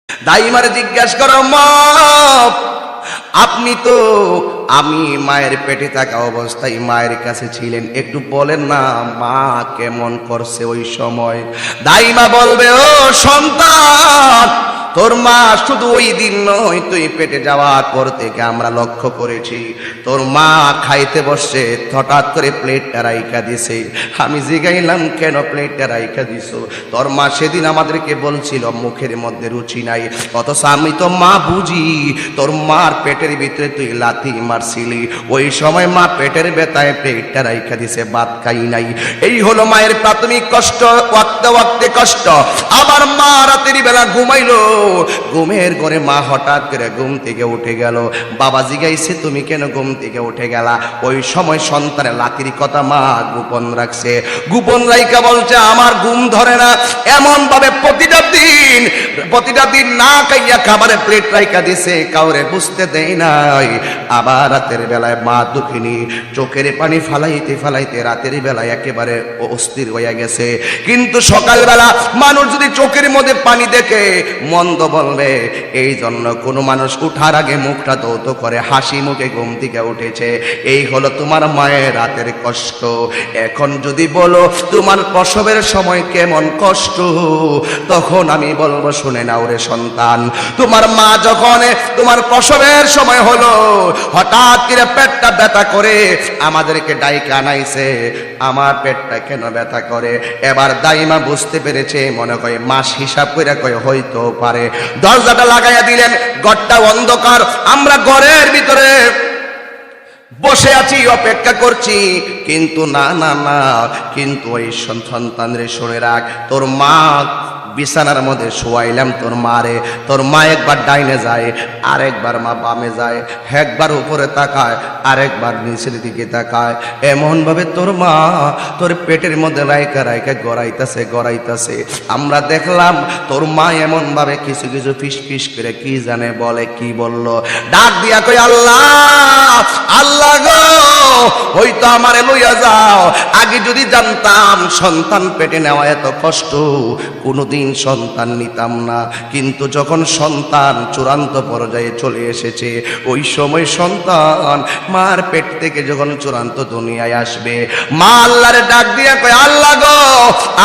দাইমারে জিজ্ঞাসা করো, মা আপনি তো আমি মায়ের পেটে থাকা অবস্থায় মায়ের কাছে ছিলেন, একটু বলেন না মা কেমন করছে ওই সময়। দাইমা বলবে, ও সন্তান, তোর মা শুধু ওই দিন নয়, তুই পেটে যাওয়ার পর থেকে আমরা লক্ষ্য করেছি তোর মা খাইতে বসছে, হঠাৎ করে প্লেটটা রাইখা দিছে। আমি জিগাইলাম কেন প্লেটটা রাইখা দিছো? তোর মা সেদিন আমাদেরকে বলছিল মুখের মধ্যে রুচি নাই, অথচ আমি তো মা বুঝি তোর মার পেটের ভিতরে তুই লাথি মারছিলি, ওই সময় মা পেটের ব্যথায় প্লেটটা রাইখা দিছে, ভাত খাই নাই। এই হলো মায়ের প্রাথমিক কষ্ট, ওয়াক্তে ওয়াক্তে কষ্ট। আবার মা রাতের বেলা ঘুমাইলো, ঘুমের ঘরে মা হঠাৎ করে ঘুম থেকে উঠে গেল। বাবা জিগাইছে তুমি কেন ঘুম থেকে উঠে গেলা? ওই সময় সন্তানের লাতির কথা মা গোপন রাখছে। গোপন রাইকা বলছে আমার ঘুম ধরে না, এমন ভাবে প্রতিটা দিন না খাইয়া খাবারের প্লেট রাইকা দিছে, কাউরে বুঝতে দেয় নাই। আবার রাতের বেলায় মা দুঃখিনী চোখের পানি ফালাইতে ফালাইতে রাতের বেলায় একেবারে অস্থির হইয়া গেছে। কিন্তু সকালবেলা মানুষ যদি চোখের মধ্যে পানি দেখে মন্দ বলবে, এই জন্য কোনো মানুষ উঠার আগে মুখটা ধৌত করে হাসি মুখে ঘুম থেকে উঠেছে। এই হলো তোমার মায়ের রাতের কষ্ট। এখন যদি বলো তোমার প্রসবের সময় কেমন কষ্ট, তখন আমি বলবো শুনে নাও রে সন্তান, তোমার মা যখন তোমার প্রসবের সময় হলো হঠাৎ করে পেটটা ব্যথা করে আমাদেরকে ডাইকে আনাইছে, আমার পেটটা কেন ব্যথা করে? এবার দাইমা বুঝতে পেরেছে, মনে করে মাস হিসাব করে কয় হয়তো পারে। দরজাটা লাগাইয়া দিলেন, ঘরটা অন্ধকার, আমরা ঘরের ভিতরে বসে আছি অপেক্ষা করছি। কিন্তু না না না, কিন্তু ওই সন্তান রে শুনে রাখ, তোর মা বিছানার মধ্যে শোয়াইলাম তোর মারে, তোর মা একবার ডাইনে যায়, আরেকবার মা বামে যায়, একবার উপরে তাকায়, আরেকবার নিচের দিকে তাকায়, এমন ভাবে তোর মা তোর পেটের মধ্যে রাইকা রাইকা গড়াইতাছে। আমরা দেখলাম তোর মা এমন ভাবে কিছু কিছু ফিস ফিস করে কি জানে বলে, কি বলল, ডাক দিয়া কই আল্লাহ আল্লাহ গো, হয়তো আমারে লইয়া যাও, আগে যদি জানতাম সন্তান পেটে নেওয়া এত কষ্ট, কোনোদিন সন্তান নিতাম না। কিন্তু যখন সন্তান চূড়ান্ত পর্যায়ে চলে এসেছে, ওই সময় সন্তান মার পেট থেকে যখন চূড়ান্ত দুনিয়ায় আসবে, মা আল্লাহরে ডাক দিয়া কয় আল্লাহ গো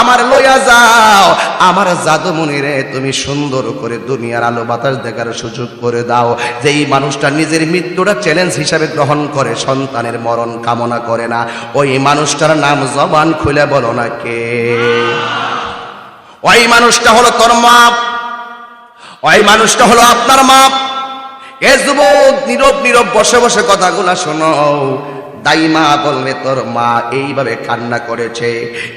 আমার লইয়া যাও, আমার জাদুমণি রে তুমি সুন্দর করে দুনিয়ার আলো বাতাস দেখার সুযোগ করে দাও। যেই মানুষটা নিজের মৃত্যুটা চ্যালেঞ্জ হিসাবে গ্রহণ করে, সন্তানের মরণ কামনা করে না, ওই মানুষটার নাম জবান খুলে বলো না কে? ওই মানুষটা হলো তোর মা, ওই মানুষটা হলো আপনার মা। এ যুবক নীরব নীরব বসে বসে কথাগুলা শোনো। দাইমা বলবে তোর মা এইভাবে কান্না করেছে,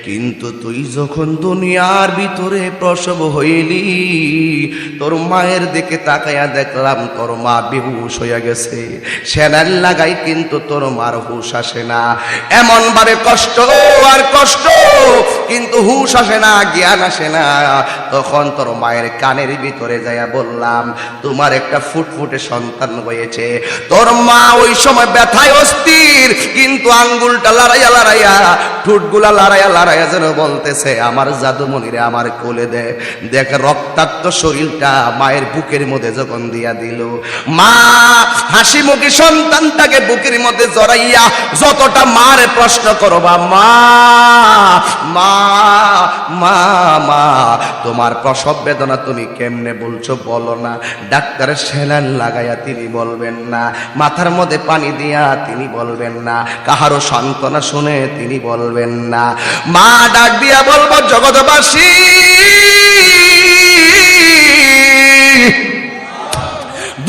কিন্তু তুই যখন দুনিয়ার ভিতরে প্রসব হইলি, তোর মায়ের দিকে তাকাইয়া দেখলাম তোর মা বেহুশ হইয়া গেছে, সেনার লাগাই কিন্তু তোর মার হুশ আসে না। এমন ভাবে কষ্ট আর কষ্ট, কিন্তু হুশ আসে না, জ্ঞান আসে না। তখন তোর মায়ের কানের ভিতরে যাইয়া বললাম তোমার একটা ফুটফুটে সন্তান হয়েছে। তোর মা ওই সময় ব্যথায় অস্থির, কিন্তু আঙ্গুলটা লড়াইয়া ঠোঁটগুলা লড়াইয়া যেন বলতেছে আমার জাদুমণিরে আমার কোলে দে। দেখ রক্তাক্ত শরীরটা মায়ের বুকের মধ্যে যখন দিয়া দিল, মা হাসি মুখে সন্তানটাকে বুকের মধ্যে জড়াইয়া যতটা মারে প্রশ্ন করবা, মা মা মা মা তোমার প্রসব বেদনা তুমি কেমনে বলছো বলো না। ডাক্তারের সেলাইন লাগাইয়া তিনি বলবেন না, মাথার মধ্যে পানি দিয়া তিনি বলবেন না, কাহারও সান্ত্বনা শুনে তিনি বলবেন না। মা ডাক দিয়া বলবো জগৎবাসী,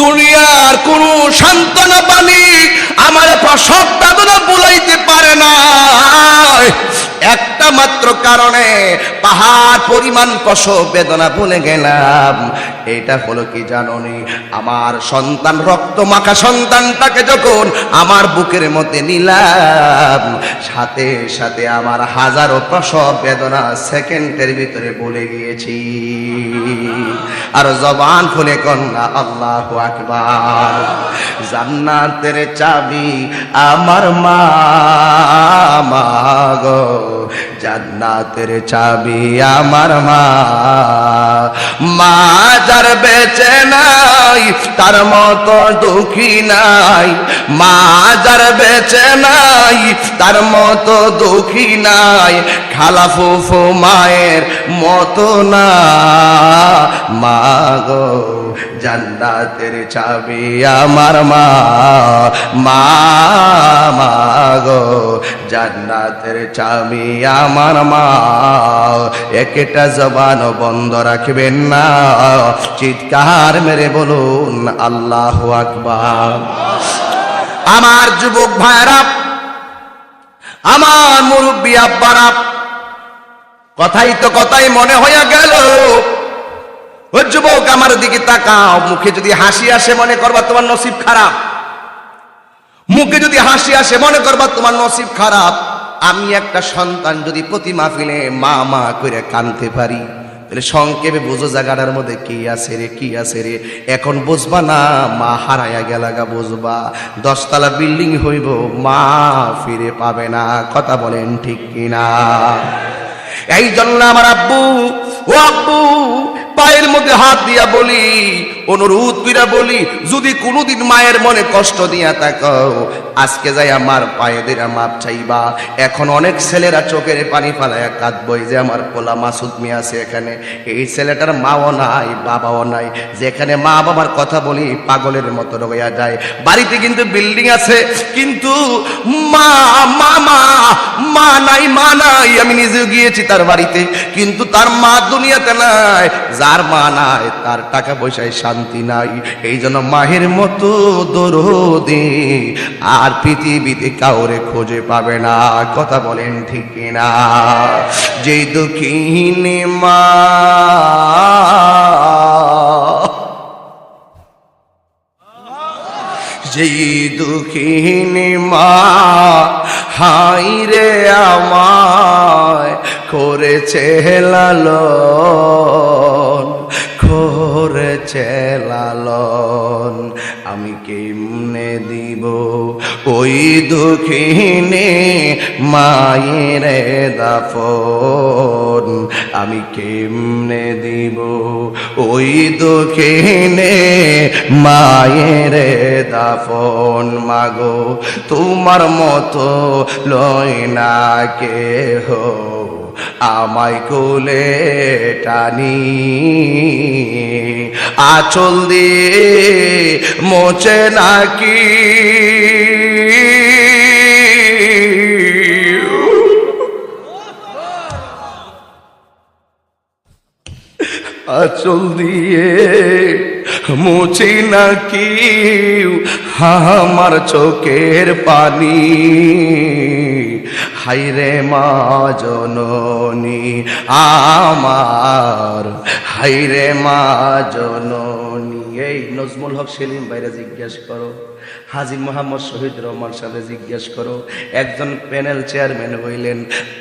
দুনিয়ার কোন সান্ত্বনা পানি আমার প্রসব বেদনা বুলাইতে পারে না। একটা মাত্র কারণে পাহাড় পরিমাণ প্রসব বেদনা ভুলে গেলাম, এটা হলো কি জানোনি? আমার সন্তান রক্ত মাখা সন্তানটাকে যখন আমার বুকের মধ্যে নিলাম, সাথে সাথে আমার হাজারো প্রসব বেদনা সেকেন্ডের ভিতরে ভুলে গিয়েছি। আর জবান খুলে কন্যা আল্লাহু আকবার। জান্নাতের চাবি আমার মা, মা গো জান্নাতের চাবি আমার মা। মা যার বেঁচে নাই তার মতো দুঃখী নাই, মা যার বেঁচে নাই তার মতো দুঃখী নাই, খালা ফুফু মায়ের মতো না। মা গো জান্নাতের চাবি আমার মা, মা মা গো জান্নাতের চাবি আমার মা। একটা জবান বন্ধ রাখবেন না, চিৎকার মেরে বলুন আল্লাহু আকবার। আমার যুবক ভাইরা, আমার মুরব্বী আব্বারা, কথাই তো কথাই মনে হইয়া গেল। ও যুবক আমার দিকে তাকাও, মুখে যদি হাসি আসে মনে করবা তোমার নসিব খারাপ, মুখে যদি হাসি আসে মনে করবা তোমার নসিব খারাপ। আমি একটা সন্তান যদি প্রতি মাহফিলে মা মা করে কাঁদতে পারি, তাহলে সংক্ষেপে বুঝো জায়গাটার মধ্যে কি আছে রে, কি আছে রে। এখন বুঝবা না, মা হারাইয়া গেলাগা বুঝবা। 10 তলা বিল্ডিং হইব, মা ফিরে পাবে না। কথা বলেন ঠিক কিনা? এই জন্য আমার আব্বু, ও আব্বু, পায়ের মধ্যে হাত দিয়া বলি, অনুরোধ কইরা বলি, যদি কোনোদিন মায়ের মনে কষ্ট দিয়া থাকো, আজকে যাই আমার পায়ে দিয়া মাপ চাইবা। এখন অনেক ছেলেরা চোখের পানি ফালাইয়া কাঁদবো, যে আমার পোলা মাসুদ মিয়া আছে এখানে, এই ছেলেটার মাও নাই বাবাও নাই। যেখানে মা বাবার কথা বলি পাগলের মতো রইয়া যায়। বাড়িতে কিন্তু বিল্ডিং আছে, কিন্তু মা মা মা মা নাই, মা নাই। আমি নিজে গিয়েছি তার বাড়িতে, কিন্তু তার মা দুনিয়াতে নাই। যার মা নাই তার টাকা পয়সায় শান্তি নাই। এই জন্য মায়ের মতো দরদি আর পৃথিবীতে কাউরে খুঁজে পাবে না। কথা বলেন ঠিক কিনা? যে দুঃখিনী মা, যেই দুঃখিনী মা হাই রে আমায় করেছে লালন, করেছে লালন, আমি কেমনে দিব ওই দুঃখিনী মায়ের দাফন, আমি কেমনে দিব ওই দুঃখিনী মায়ের দাফন। মাগো তোমার মতো লয় না কেহ আমায় কোলে টানি, আঁচল দিয়ে মোচে নাকি আঁচল দিয়ে মুছি নাকি আমার চোখের পানি। হাইরে মা জননী আমার, হাইরে মা জননী। এই নজমুল হক সেলিম ভাইরা জিজ্ঞেস করো, হাজী মোহাম্মদ শহীদ রহমান সাহেব জিজ্ঞেস করো। একজন প্যানেল চেয়ারম্যান হইলেন,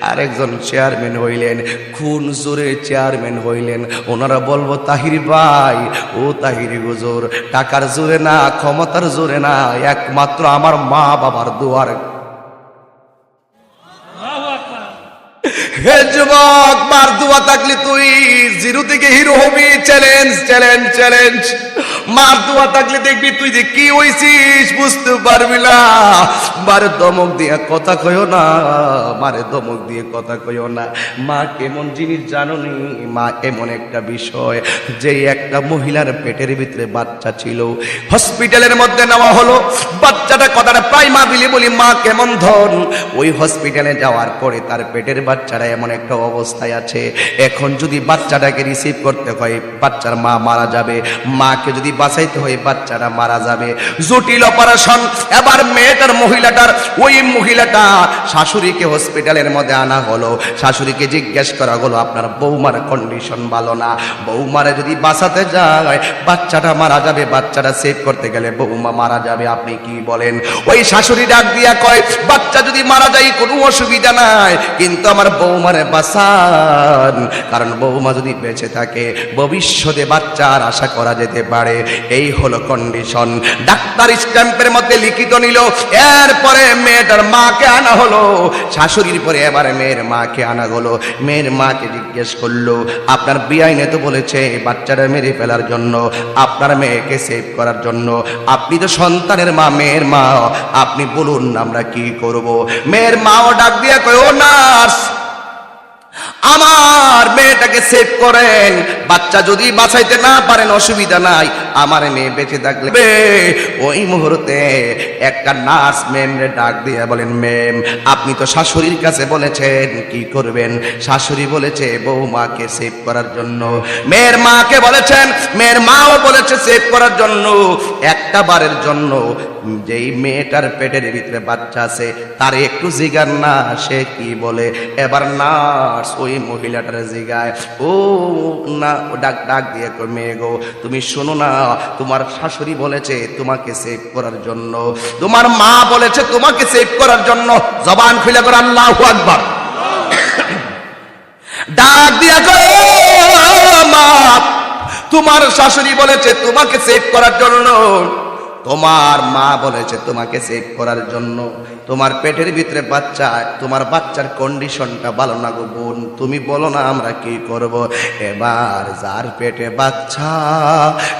আর একজন চেয়ারম্যান হইলেন, কোন জোরে চেয়ারম্যান হইলেন? ওনারা বলবো তাহির ভাই, ও তাহির হুজুর, টাকার জোরে না, ক্ষমতার জোরে না, একমাত্র আমার মা বাবার দোয়ার। হে যুবক, মার দোয়া থাকলে তুই জিরো থেকে হিরো হবি। Challenge challenge challenge. মার দোয়া থাকলে দেখবি তুই যে কি হইছিস বুঝতে পারবি না। মারে ধমক দিয়ে কথা কইও না, মারে ধমক দিয়ে কথা কইও না। মা কেমন জিনিস জানো নি? মা এমন একটা বিষয়, যে একটা মহিলার পেটের ভিতরে বাচ্চা ছিল, হসপিটালের মধ্যে নেওয়া হলো। বাচ্চাটা কথাটা প্রায় মা বিলে বলি, মা কেমন ধন। ওই হসপিটালে যাওয়ার পরে তার পেটের বাচ্চাটা এমন একটা অবস্থায় আছে, এখন যদি বাচ্চাটাকে রিসিভ করতে হয় বাচ্চার মা মারা যাবে, মাকে যদি বাঁচাইতে হয় বাচ্চাটা মারা যাবে। জটিল অপারেশন। এবার মেয়েটার, মহিলাটার, ওই মহিলাটা শাশুড়িকে হসপিটালের মধ্যে আনা হলো। শাশুড়িকে জিজ্ঞেস করা হলো, আপনার বৌমার কন্ডিশন ভালো না, বৌমারে যদি বাঁচাতে যায় বাচ্চাটা মারা যাবে, বাচ্চাটা সেভ করতে গেলে বৌমা মারা যাবে, আপনি কি বলেন? ওই শাশুড়ি ডাক দিয়া কয়, বাচ্চা যদি মারা যায় কোনো অসুবিধা নাই, কিন্তু আমার বৌমারে বাঁচান, কারণ বৌমা যদি বেঁচে থাকে ভবিষ্যতে বাচ্চার আশা করা যেতে পারে। এই হলো কন্ডিশন। ডাক্তার স্ট্যাম্পের মধ্যে লিখিত নিল, এরপরে মেয়েটার মাকে আনা হলো, শাশুড়ির পরে এবারে মেয়ের মাকে আনা হলো। মেয়ের মাকে জিজ্ঞেস করলো, আপনার বিআইনে তো বলেছে বাচ্চাটা মেরে ফেলার জন্য, আপনার মেয়েকে সেভ করার জন্য, আপনি তো সন্তানের মা, মেয়ের মা, আপনি বলুন আমরা কি করব? মেয়ের মাও ডাক দিয়ে কয়, ও নার্স, আমার মেয়েটাকে সেভ করেন, বাচ্চা যদি বাঁচাইতে না পারেন অসুবিধা নাই, আমার মেয়ে বেঁচে থাকলে। ওই মুহূর্তে একটা নার্স মেমরে ডাক দিয়ে বলেন, মেম আপনি তো শাশুড়ির কাছে বলেছেন কি করবেন? শাশুড়ি বলেছে বৌমাকে সেভ করার জন্য, মেয়ের মাকে বলেছেন, মেয়ের মাও বলেছে সেভ করার জন্য। একটা বারের জন্য যেই মেয়েটার পেটের ভিতরে বাচ্চা আছে তারে একটু জিগান না সে কি বলে। এবার নার্স ওই মহিলাটার জিগায়, ও না, ডাক ডাক দিয়ে মেয়ে গো, তুমি শোনো না, তোমার শাশুড়ি বলেছে তোমাকে সেভ করার জন্য, তোমার মা বলেছে তোমাকে সেভ করার জন্য। জবান খুলে করে আল্লাহু আকবার। ডাক দিয়া কয়, মা, তোমার শাশুড়ি বলেছে তোমাকে সেভ করার জন্য, তোমার মা বলেছে তোমাকে সেভ করার জন্য, তোমার পেটের ভিতরে বাচ্চা, তোমার বাচ্চার কন্ডিশনটা ভালো না গো বোন, তুমি বলো না আমরা কি করব? এবার যার পেটে বাচ্চা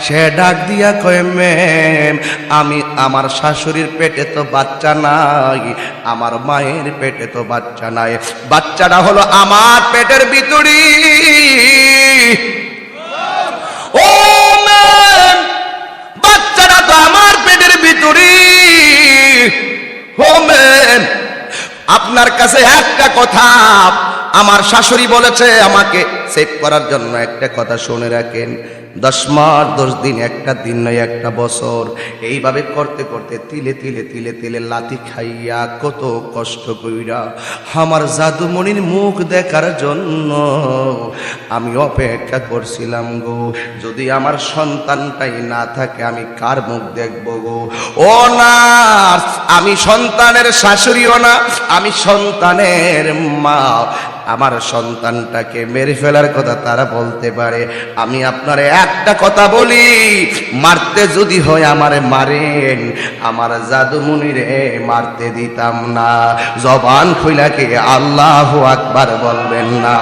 সে ডাক দিয়া কয়, ম্যাম আমি, আমার শাশুড়ির পেটে তো বাচ্চা নাই, আমার মায়ের পেটে তো বাচ্চা নাই, বাচ্চাটা হলো আমার পেটের ভিতরে। ও ম্যাম, বাচ্চাটা তো আমার পেটের ভিতরে। ও ম্যাম, আপনার কাছে একটা কথা, আমার শাশুড়ি বলেছে আমাকে সেভ করার জন্য, একটা কথা শুনে রাখেন, 10 মাস 10 দিন, একটা দিন নয় একটা বছর, এইভাবে করতে করতে তিলে তিলে তিলে তিলে লাথি খাইয়া কত কষ্ট কইরা আমার জাদুমণির মুখ দেখার জন্য আমি অপেক্ষা করছিলাম গো। যদি আমার সন্তানটাই না থাকে আমি কার মুখ দেখব গো? ও নার্স, আমি সন্তানের শাশুড়িও না, আমি সন্তানের মা, আমার সন্তানটাকে মেরে ফেলার কথা তারা বলতে পারে, আমি আপনার একটা কথা বলি, মারতে যদি হয় আমারে মারেন, আমার জাদুমণিরে মারতে দিতাম না। জবান খুইলাকে আল্লাহু আকবার বলবেন না?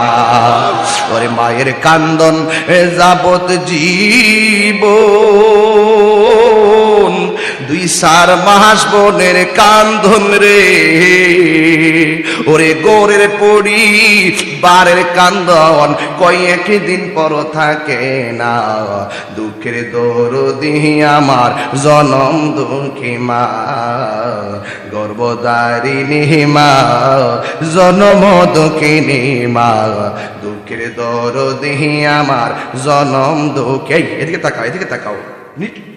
ওরে মায়ের কান্দন যাবত জীবন, 2-4 মাস বোনের কান্দন রে, ওরে গোরের পড়ি বারের কান্দন কয়েক দিন পর থাকে না, দুঃখের দরদি আমার জনম দুঃখী মা, গর্ভধারিণী মা, জনম দুঃখিনী মা, দুঃখের দরদি আমার জনম দুঃখী। এদিকে তাকাও, এদিকে তাকাও,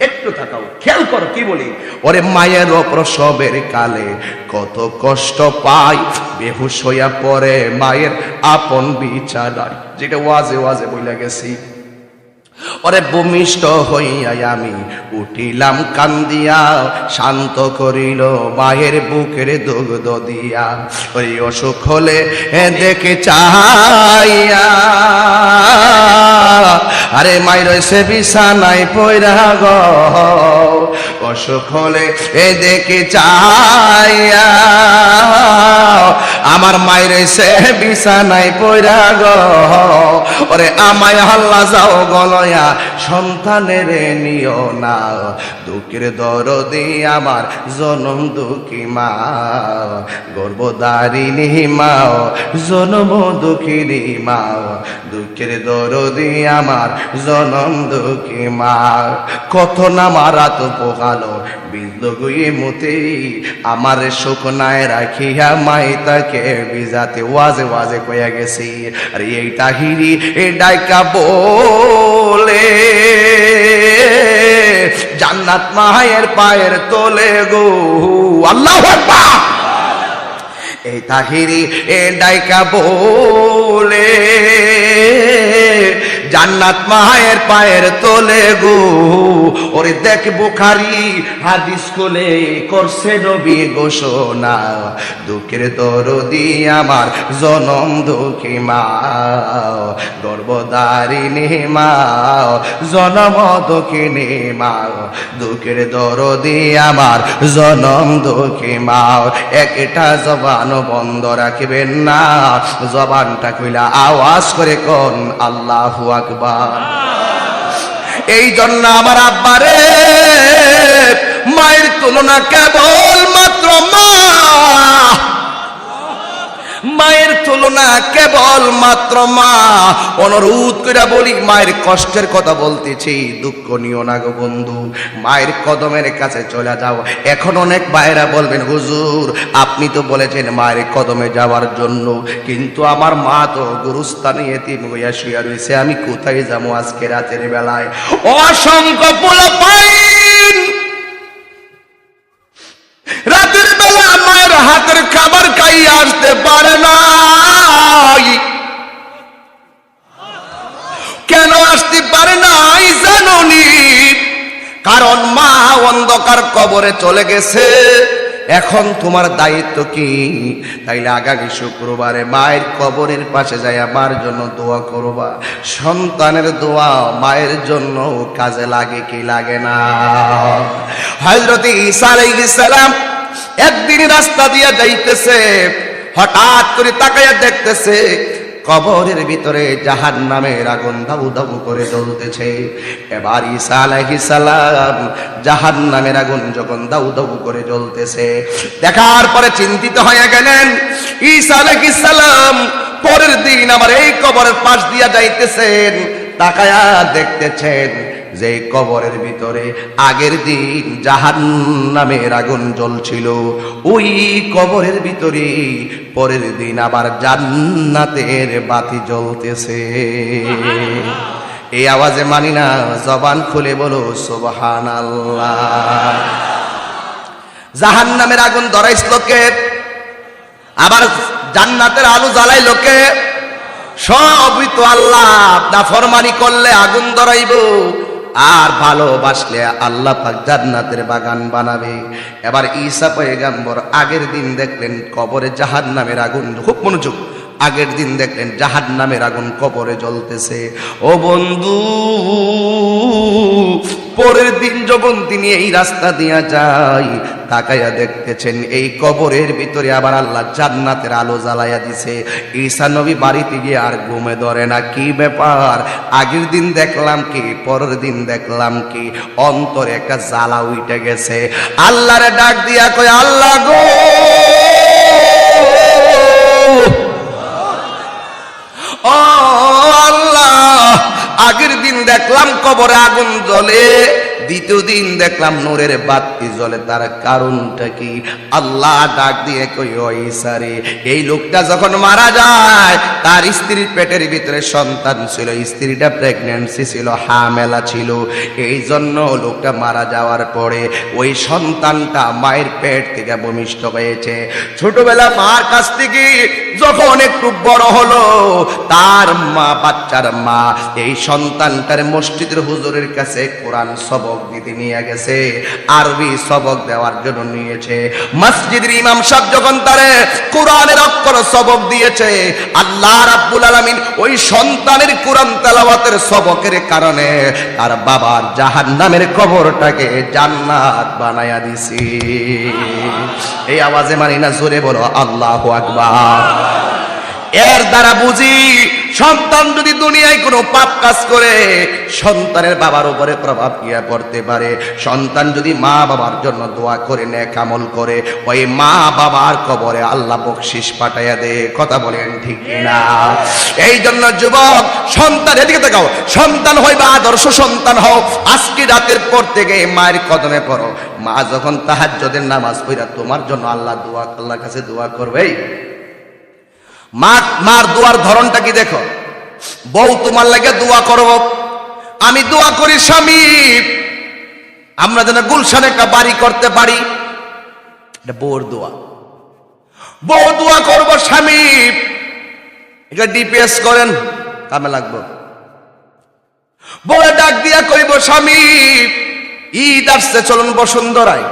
একটু তাকাও, খেয়াল করো কি বলি। ওরে মায়ের প্রসবের কালে কত কষ্ট পাই, বেহুশ হইয়া পড়ে মায়ের আপন বিছানায়, যেটা ওয়াজে ওয়াজে বইলা গেছি। ওরে ভূমিষ্ঠ হইয়া আমি উঠিলাম কান্দিয়া, শান্ত করিল মায়ের বুকের দুগ্ধ দিয়া, ওই অসুখ হলে দেখে চাইয়া, আরে মাই রয়েছে বিছানায় পয়রা গো, অসুখ হলে দেখে চাইয়া, আমার মায়ের রয়েছে বিছানায় পয়রা গো, ওরে আমায় হাল্লা যাও গলয়া সন্তানের নিও না, দুঃখের দরদি আমার জনম দুঃখী মা, গর্ভধারিণী মা, জনম দুঃখিনী মা, দুঃখের দরদি আমার জনম দুঃখী মা। কত না মারা তো পোকালো বিদ্য গুয়ে মতে, আমার শুকনায় রাখিয়া মাই তাকে বিজাতে, ওয়াজে ওয়াজে কইয়া গেছি। আর এই তাহিরি এ ডাইকা বলে জান্নাত মায়ের পায়ের তোলে গো, আল্লাহু আকবার। এই তাহিরি এ ডাইকা বলে জান্নাত মায়ের পায়ের তলে গো। ওরে দেখ বুখারী হাদিস খুলে করছে নবী ঘোষণা, দুঃখের দরদি আমার জনম দুঃখী মা, গর্ভধারিণী মা, জনম দুঃখিনী মা, দুঃখের দরদি আমার জনম দুঃখী মা। একটা জবান বন্ধ রাখবেন না, জবানটা কইলা আওয়াজ করে কোন আল্লাহু আকবার। এই জন্য আমার আব্বারে মায়ের তুলনা কেবল মাত্র মা, মায়ের তুলনা কেবল মাত্র মা। অনুরোধ করে বলি, মায়ের কষ্টের কথা বলতেছি, দুঃখ নিও না গো বন্ধু, মায়ের কদমের কাছে চলে যাও। এখন অনেক ভাইরা বলবেন হুজুর আপনি তো বলেছেন মায়ের কদমে যাওয়ার জন্য, কিন্তু আমার মা তো গুরুস্থানে এতিম হইয়া শুয়ে রয়েছে, আমি কোথায় যাবো আজকে রাতের বেলায়? অসংখ্য পোলাপাইন রাতের বেলা মায়ের হাতের খাবার খাইয়ে আসতে পারে নাই। কেন আসতে পারে নাই জানোনি? কারণ মা অন্ধকার কবরে চলে গেছে। এখন তোমার দায়িত্ব কি? তাইলে আগামী শুক্রবারে মায়ের কবরের পাশে যাই আমার জন্য দোয়া করবা। সন্তানের দোয়া মায়ের জন্য কাজে লাগে কি লাগে না? হযরত ঈসা আলাইহিস সালাম একদিন রাস্তা দিয়ে যাইতেছে, হঠাৎ করে তাকায়া দেখতেছে কবরের ভিতরে জাহান্নামের আগুন দাউ দাউ করে জ্বলতেছে। এবার ঈসা আলাইহিস সালাম জাহান্নামের আগুন যখন দাউ দাউ করে জ্বলতেছে দেখার পরে চিন্তিত হয়ে গেলেন। ঈসা আলাইহিস সালাম পরের দিন আবার এই কবরের পাশ দিয়া যাইতেছেন, তাকায়া দেখতেছেন যে কবরের ভিতরে আগের দিন জাহান্নামের আগুন জ্বলছিল, ওই কবরের ভিতরে পরের দিন আবার জান্নাতের বাতি জ্বলতেছে। এই আওয়াজে মানি না, জবান খুলে বলো সুবহানাল্লাহ। জাহান্নামের আগুন ধরাইছিল কে? আবার জান্নাতের আলো জ্বালাইল কে? সবই তো আল্লাহ। নাফরমানি করলে আগুন ধরাইব, আর ভালোবাসলে আল্লাহ পাক জান্নাতের বাগান বানাবে। এবার ঈসা পয়গম্বর আগের দিন দেখলেন কবরে জাহান্নামের আগুন, খুব মনোযোগ, আগের দিন দেখলেন জাহান্নামের আগুন কবরে জ্বলতেছে। ও বন্ধু, পরের দিন যখন তিনি এই রাস্তা দিয়া যায়, তাকাইয়া দেখতেছেন এই কবরের ভিতরে আবার আল্লাহ জান্নাতের আলো জ্বালাইয়া দিছে। ঈসা নবী বাড়িতে গিয়ে আর ঘুমে ধরে না। কি ব্যাপার? আগের দিন দেখলাম কি, পরের দিন দেখলাম কি, অন্তরে একটা জ্বালা উঠে গেছে। আল্লাহরে ডাক দিয়া কয়, আল্লাহ গো, ও আল্লাহ, আগের দিন দেখলাম কবরে আগুন জ্বলে, দ্বিতীয় দিন দেখলাম নূরের বাতি জ্বলে, তার কারণটা কি? আল্লাহ ডাক দিয়ে কই, ও ঈসা রে, এই লোকটা যখন মারা যায় তার স্ত্রীর পেটের ভিতরে সন্তান ছিল, স্ত্রীটা প্রেগন্যান্সি ছিল, হামেলা ছিল। এই জন্য লোকটা মারা যাওয়ার পরে ওই সন্তানটা মায়ের পেট থেকে ভূমিষ্ঠ হয়েছে। ছোটবেলা মার কাছ থেকে যখন একটু বড় হলো, তার মা, বাচ্চার মা এই সন্তানটার মসজিদের হুজুরের কাছে কোরআন সবক দিতে নিয়ে গেছে, আরবি সবক দেওয়ার জন্য নিয়েছে। মসজিদের ইমাম সাহেব যখন তারে কোরআনের অক্ষর সবক দিয়েছে, আল্লাহ রাব্বুল আলামিন ওই সন্তানের কোরআন তেলাওয়াতের সবকের কারণে তার বাবার জাহান্নামের কবরটাকে জান্নাত বানায়া দিছি। এই আওয়াজে মানি না, জোরে বলো আল্লাহু আকবার। এর দ্বারা বুঝি সন্তান যদি দুনিয়ায় কোনো পাপ কাজ করে, সন্তানের বাবার উপরে প্রভাব গিয়ে পড়তে পারে। সন্তান যদি মা বাবার জন্য দোয়া করে, নেক আমল করে, ওই মা বাবার কবরে আল্লাহ বকশিশ পাঠাইয়া দে। কথা বলেন ঠিক না? এই জন্য যুবক, সন্তান, এদিকে তাকাও, সন্তান হইবা আদর্শ সন্তান হও। আজকে রাতের পর থেকে মায়ের কদমে পড়ো। মা যখন তাহাজ্জুদের নামাজ পড়া তোমার জন্য আল্লাহর কাছে দোয়া করবে, মার দোয়ার ধরনটা কি দেখো। বউ তোমার লাগে দোয়া করব, আমি দোয়া করি স্বামী আমরা যেন গুলশানে একটা বাড়ি করতে পারি, এটা বউর দোয়া। বউ দোয়া করবো স্বামী এটা ডিপিএস করেন, কামে লাগবো, বউয়ে ডাক দিয়া কইব স্বামী ঈদ আসছে চলুন বসুন্ধরায়।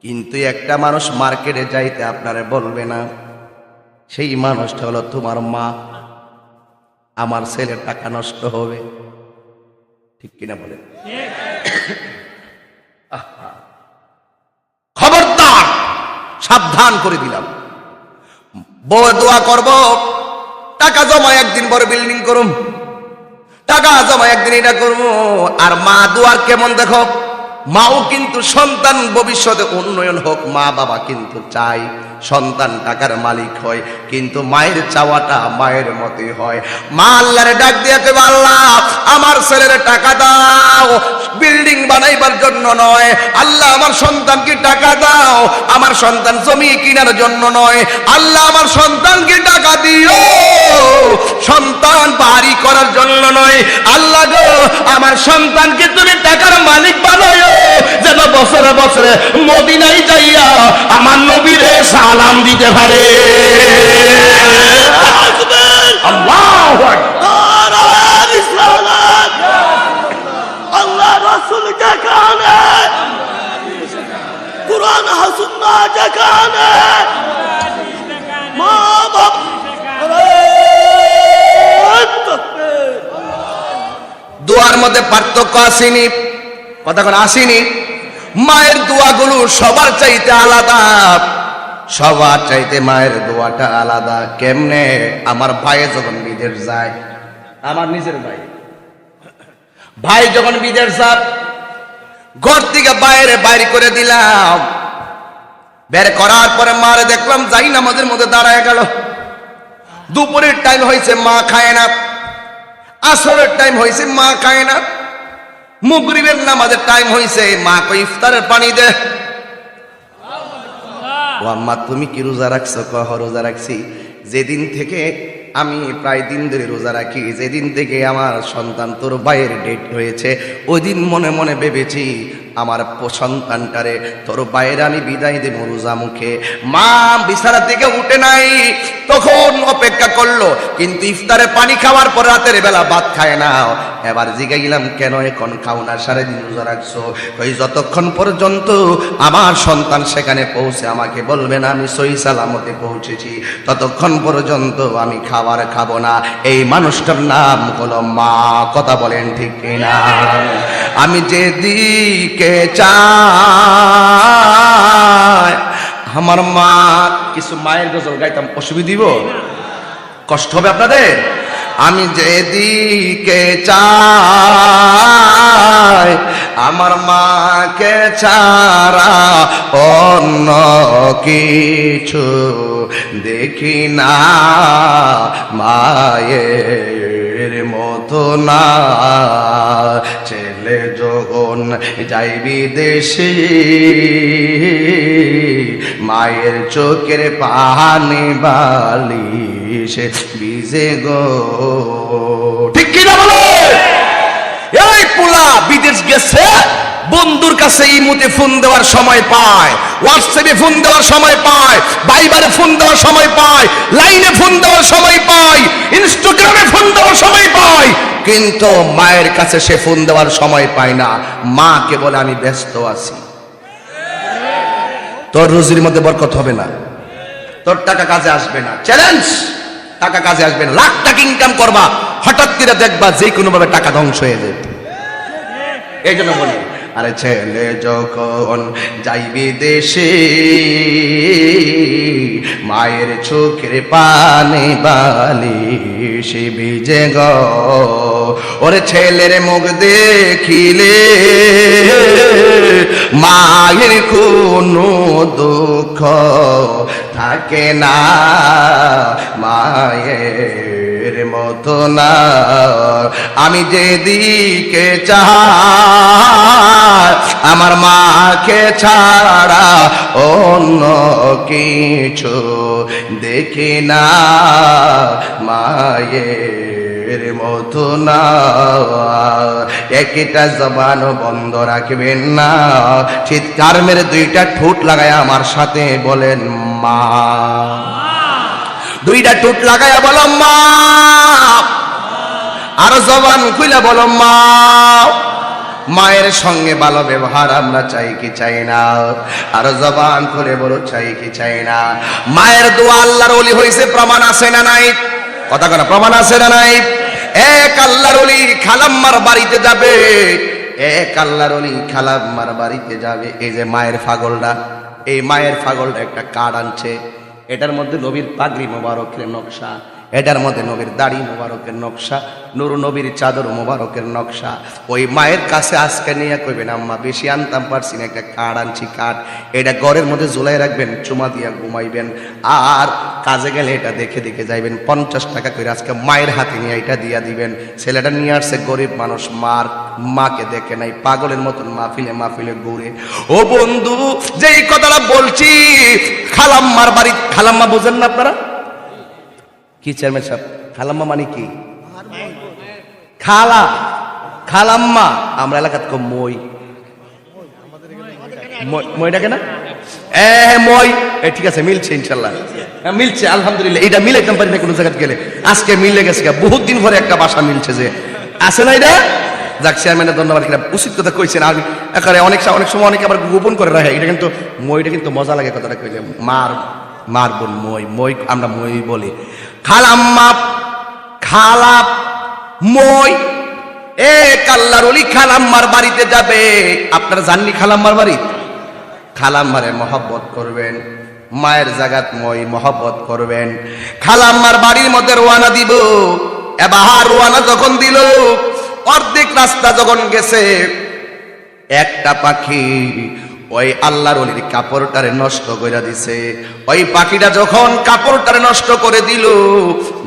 কিন্তু একটা মানুষ মার্কেটে যাইতে আপনারে বলবে না, সেই মানুষটা হলো তোমার মা। আমার ছেলের টাকা নষ্ট হবে, ঠিক কিনা বলেন? খবরদার, সাবধান করে দিলাম। বউ দোয়া করব, টাকা জমা একদিন বড় বিল্ডিং করুম, টাকা জমা একদিন এটা করবো। আর মা দোয়ার কেমন দেখো, মাও কিন্তু সন্তান ভবিষ্যতে উন্নয়ন হোক, মা বাবা কিন্তু চাই সন্তান টাকার মালিক হয়, কিন্তু মায়ের চাওয়াটা মায়ের মতই হয়। মা আল্লাহরে ডাক দিয়ে কইবে আল্লাহ আমার ছেলের টাকা দাও, বিল্ডিং বানাইবার জন্য নয়। আল্লাহ আমার সন্তানকে টাকা দাও, আমার সন্তান জমি কেনার জন্য নয়। আল্লাহ আমার সন্তানকে টাকা দিও, সন্তান বাড়ি করার জন্য নয়। আল্লাহ গো আমার সন্তানকে তুমি টাকার মালিক বানাও, যেন বছরে বছরে মদিনায় যাইয়া আমার নবীরে সালাম দিতে পারে। আল্লাহু আকবার। আল্লাহ রাসূল যেখানে, কুরআন সুন্নাহ যেখানে, মা বাপ দোয়ার মধ্যে পার্থক্য আসেনি, কথা কোন আসেনি। মায়ের দোয়াগুলো সবার চাইতে আলাদা, সবার চাইতে মায়ের দোয়াটা আলাদা। কেমনে? আমার ভাই যখন বিদেশ যায়, আমার নিজের ভাই যখন বিদেশ যায়, ঘর থেকে বাইরে করে দিলাম, বের করার পরে মারে দেখলাম যাই নামাজের মধ্যে দাঁড়ায় গেল। দুপুরের টাইম হয়েছে, মা খায় না। আসরের টাইম হয়েছে, মা খায় না। মাগরিবের নামাজের টাইম হয়েছে, মা কই ইফতারের পানি দে। ও আম্মা তুমি কি রোজা রাখছো? কহ রোজা রাখছি। যেদিন থেকে আমি প্রায় দিন ধরে রোজা রাখি, যেদিন থেকে আমার সন্তান তোর ভাইয়ের ডেট হয়েছে, ওই দিন মনে মনে ভেবেছি আমার সন্তানটারে তোর ভাইয়ের আমি বিদায় দেব রোজা মুখে। মা বিছানা থেকে উঠে নাই, তখন অপেক্ষা করলো, কিন্তু ইফতারে পানি খাওয়ার পর রাতের বেলা ভাত খায় না। এবার জিজ্ঞাসা কেন এখন খাও না, সারাদিন রোজা রাখছো? ওই যতক্ষণ পর্যন্ত আমার সন্তান সেখানে পৌঁছে আমাকে বলবে না আমি সহি সালামতে পৌঁছেছি, ততক্ষণ পর্যন্ত আমি খাবার খাবো না। এই মানুষটার নাম হলো মা। কথা বলেন ঠিক কিনা? আমি যেদিকে চাই আমার মা, কিছু মায়ের গজল গাইতাম, অসুবিধা দিব? কষ্ট হবে আপনাদের? আমি যেদিকে চাই আমার মাকে ছাড়া অন্য কিছু দেখি না, মায়ের মতো না। ছেলে যখন যাই বিদেশে, মায়ের চোখের পানি বালিশে ভিজে গো। ঠিক কিনা বলো? এই পোলা বিদেশ গেছে, বন্ধুর কাছে ইমুতে ফোন দেওয়ার সময় পায়, হোয়াটসঅ্যাপে ফোন দেওয়ার সময় পায়, ভাইবারে ফোন দেওয়ার সময় পায়, লাইনে ফোন দেওয়ার সময় পায়, ইনস্টাগ্রামে ফোন দেওয়ার সময় পায়, কিন্তু মায়ের কাছে সে ফোন দেওয়ার সময় পায় না। মাকে বলে আমি ব্যস্ত আছি। তোর রুজির মধ্যে বরকত হবে না, তোর টাকা কাজে আসবে না। চ্যালেঞ্জ, টাকা কাজে আসবে না। লাখ টাকা ইনকাম করবা, হঠাৎ করে দেখবা যে কোনো ভাবে টাকা ধ্বংস হয়ে যাবে। এই জন্য বলি, আরে ছেলে যখন যাইবি দেশে, মায়ের চোখের পানি বালিশে ভিজে গো। ওরে ছেলের মুখ দেখিলে মায়ের কোনো দুঃখ থাকে না, মায়ের মতো না। আমি যেদিকে চাই আমার মাকে ছাড়া অন্য কিছু দেখি না, মায়ের মতো না। একটা জবান বন্ধ রাখবেন না, চিৎকার মেরে দুইটা ঠোঁট লাগায় আমার সাথে বলেন মা। দুইটা ঠোঁট লাগায়া বলো মা। আর জবান খুলে বলো মা। মায়ের সঙ্গে ভালো ব্যবহার আমরা চাই কি চাই না? আর জবান খুলে বলো চাই কি চাই না? মায়ের দোয়া আল্লাহর ওলি হইছে, প্রমাণ আছে না নাই? কথা কথা, প্রমাণ আছে না নাই? এক আল্লাহর ওলি খালাম্মার বাড়িতে যাবে, এক আল্লাহর ওলি খালাম্মার বাড়িতে যাবে। এই যে মায়ের ফাগলটা, এই মায়ের ফাগলটা একটা কার্ড আনছে, এটার মধ্যে নবীর পাগড়ি মোবারকের নকশা, এটার মধ্যে নবীর দাড়ি মোবারকের নকশা, নুর নবীর চাদর মোবারকের নকশা। ওই মায়ের কাছে আজকে নিয়ে কইবেন আম্মা বেশি আনতাম পারছি না, একটা কার্ড আনছি, কার্ড এটা ঘরের মধ্যে ঝুলাই রাখবেন, চুমা দিয়া ঘুমাইবেন, আর কাজে গেলে এটা দেখে দেখে যাইবেন। 50 টাকা করে আজকে মায়ের হাতে নিয়ে এটা দিয়া দিবেন। ছেলেটা নিয়ে আসছে গরিব মানুষ, মাকে দেখে নাই, পাগলের মতন মাহফিলে মাহফিলে ঘুরে। ও বন্ধু, যেই কথাটা বলছি, খালাম্মার বাড়ি, খালাম্মা বুঝেন না আপনারা? কি চেয়ারম্যান সাহেব, খালাম্মা মানে কি? খালা, খালাম্মা আমরা এলাকাত কম মই, মই ডাকে না? মই, ঠিক আছে, মিলছে ইনশাল্লাহ, মিলছে আলহামদুলিল্লাহ। এটা মিলাইতাম পারি না কোনো জায়গায় গেলে, আজকে মিলে গেছে। বহুত দিন পরে একটা বাসা মিলছে, যে আছে না এটা। যাক, চেয়ারম্যানের ধন্যবাদ, এটা উচিত কথা কইছেন। আর এখানে অনেক সময় অনেকে আবার গোপন করে রাখে, এটা কিন্তু মইটা কিন্তু মজা লাগে কথাটা কইলে। মার বোন মই, মই আমরা মই বলি। খালাম্মা, খালা, মই, এ কাল্লার ওলি খালাম্মার বাড়িতে যাবে। আপনারা জাননি খালাম্মার বাড়ি? খালাম্মারে মহব্বত করবেন, মায়ের জাগাত মই মহব্বত করবেন। খালাম্মার বাড়ির মধ্যে রওনা দিব। এবার রওনা যখন দিল, অর্ধেক রাস্তা যখন গেছে, একটা পাখি ওই আল্লাহর ওলির কাপড়টারে নষ্ট করে দিছে। ওই পাখিটা যখন কাপড়টারে নষ্ট করে দিল,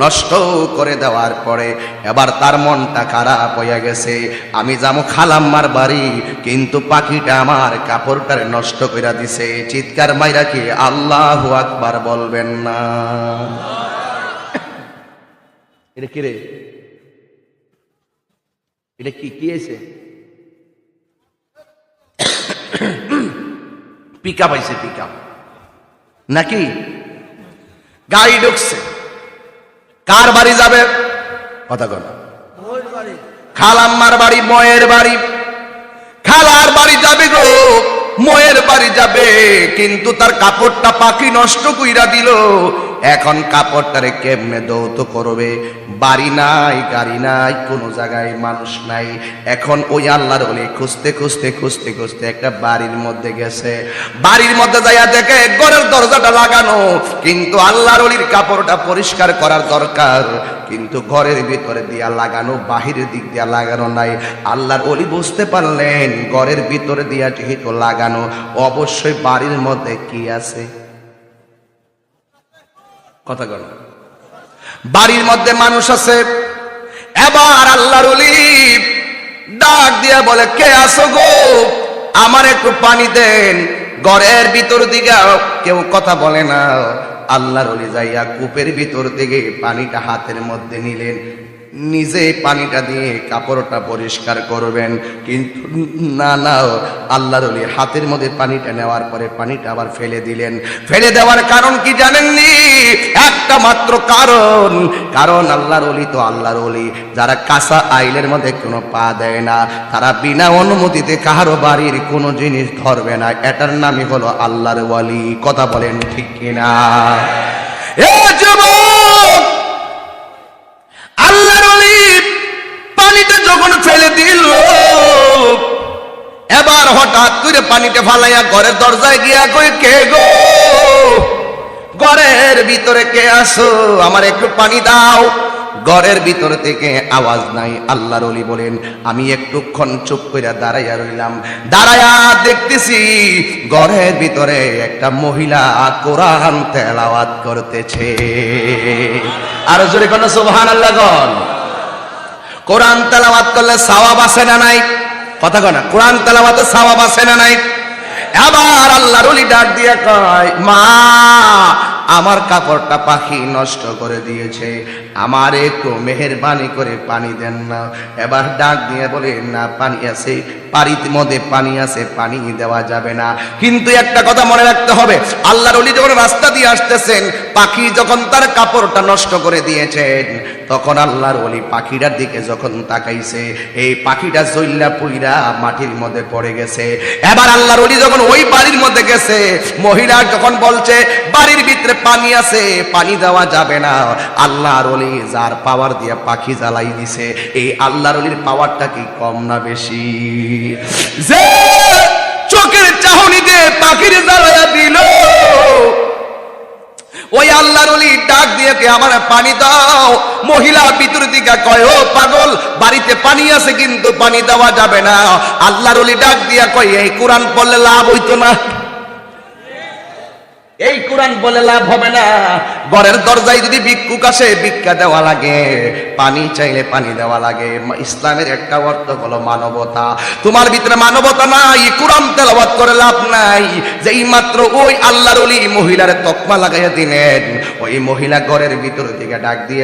নষ্ট করে দেওয়ার পরে এবার তার মনটা খারাপ হয়ে গেছে। আমি যাবো খালাম্মার বাড়ি, কিন্তু পাখিটা আমার কাপড়টারে নষ্ট করে দিছে। চিৎকার মাইরা কি আল্লাহু আকবার বলবেন না? এটা কি রে? এটা কি কি হয়েছে? পিকা পাইছে, পিকা নাকি? গাড়ি ঢুকছে। কার বাড়ি যাবে? কথা কন। খালাম্মার বাড়ি, ময়ের বাড়ি। খালার বাড়ি যাবে গো, ময়ের বাড়ি যাবে, কিন্তু তার কাপড়টা পাখি নষ্ট কইরা দিল। এখন কাপড়টারে কেমনে দৌত করবে? বাড়ি নাই, গাড়ি নাই, কোনো জায়গায় মানুষ নাই। এখন ওই আল্লাহর ওলি খুঁজতে খুঁজতে খুঁজতে খুঁজতে একটা বাড়ির মধ্যে গেছে। বাড়ির মধ্যে যাইয়া দেখে ঘরের দরজাটা লাগানো, কিন্তু আল্লাহর ওলির কাপড়টা পরিষ্কার করার দরকার, কিন্তু ঘরের ভিতরে দিয়া লাগানো, বাহিরের দিক দিয়া লাগানো নাই। আল্লাহর ওলি বুঝতে পারলেন ঘরের ভিতরে দিয়া যেহেতু লাগানো, অবশ্যই বাড়ির মধ্যে কি আছে? কথা বল। বাড়ির মধ্যে মানুষ আছে। এবার আল্লাহর ওলি ডাক দিয়া বলে, কে আছো গো? আমার একটু পানি দেন। ঘরের ভিতর দিকে কেউ কথা বলে না। আল্লাহর ওলি যাইয়া কূপের ভিতর থেকে পানিটা হাতের মধ্যে নিলেন, নিজে পানিটা দিয়ে কাপড়টা পরিষ্কার করবেন, কিন্তু না না, আল্লাহর ওলি হাতের মধ্যে পানিটা নেওয়ার পরে পানিটা আবার ফেলে দিলেন। ফেলে দেওয়ার কারণ কি জানেননি? একটা মাত্র কারণ, কারণ আল্লাহর ওলি তো আল্লাহর ওলি, যারা কাঁচা আইলের মধ্যে কোনো পা দেয় না, তারা বিনা অনুমতিতে কারো বাড়ির কোনো জিনিস ধরবে না, এটার নামই হলো আল্লাহর ওলি। কথা বলেন ঠিক কিনা? এ যুবক, আল্লাহর ওলি পানিটা যখন ফেলে দিল, এবার হঠাৎ করে পানিটা ফালাইয়া ঘরের দরজায় গিয়া কই, কে গো? ঘরের ভিতরে কে আসো? আমার একটু পানি দাও। ঘরের ভিতর থেকে আওয়াজ নাই। আল্লাহর ওলি বলেন, আমি একটুক্ষণ চুপ করে দাঁড়াইয়া রইলাম। দাঁড়াইয়া দেখতেছি ঘরের ভিতরে একটা মহিলা কোরআন তেলাওয়াত করতেছে। আর জোরে কোন সুবহানাল্লাহ গণ। কোরআন তেলাওয়াত করলে সওয়াব আছে না নাই? কথা কয় না, কোরআন তেলাওয়াতে সওয়াব আছে না নাই? এবার আল্লাহর ওলি ডাক দিয়ে কয়, মা, আমার কাপড়টা পাখি নষ্ট করে দিয়েছে, আমার একটু মেহেরবানি করে পানি দেন না। এবার ডাক দিয়ে বলে, না পানি আছে, বাড়ির মধ্যে পানি আছে, পানি দেওয়া যাবে না। কিন্তু একটা কথা মনে রাখতে হবে, আল্লাহর ওলি যখন রাস্তা দিয়ে আসতেছেন, পাখি যখন তার কাপড়টা নষ্ট করে দিয়েছেন, তখন আল্লাহর ওলি পাখিটার দিকে যখন তাকাইছে, এই পাখিটা জইল্লা পুইরা মাটির মধ্যে পড়ে গেছে। এবার আল্লাহর ওলি যখন ওই বাড়ির মধ্যে গেছে, মহিলা যখন বলছে বাড়ির ভিতরে পানি আছে, পানি দেওয়া যাবে না, আল্লাহর ওলি যার পাওয়ার দিয়ে পাখি জ্বালাই দিছে, এই আল্লাহর ওলির পাওয়ারটা কি কম না বেশি? যে চোখের চাহনিতে পাখির জ্বালায়া দিল, ওই আল্লাহর ওলি ডাক দিয়ে কে আমার পানি দাও। মহিলা ভিতর দিকে কয়, ও পাগল, বাড়িতে পানি আছে কিন্তু পানি দেওয়া যাবে না। আল্লাহর ওলি ডাক দিয়া কয়, এই কোরআন পড়লে লাভ হইতো না, এই কোরআন বলে লাভ হবে না। ঘরের দরজায় যদি ভিক্ষুক আসে, ভিক্ষা দেওয়া লাগে, পানি চাইলে পানি দেওয়া লাগে। ইসলামের একটা অর্থ হলো মানবতা। তোমার ভিতরে মানবতা নাই, কোরআন তেলাওয়াত করে লাভ নাই। যেই মাত্র ওই আল্লাহর ওলি মহিলার তকমা লাগাইয়া দিলেন, ওই মহিলা ঘরের ভিতর থেকে ডাক দিয়ে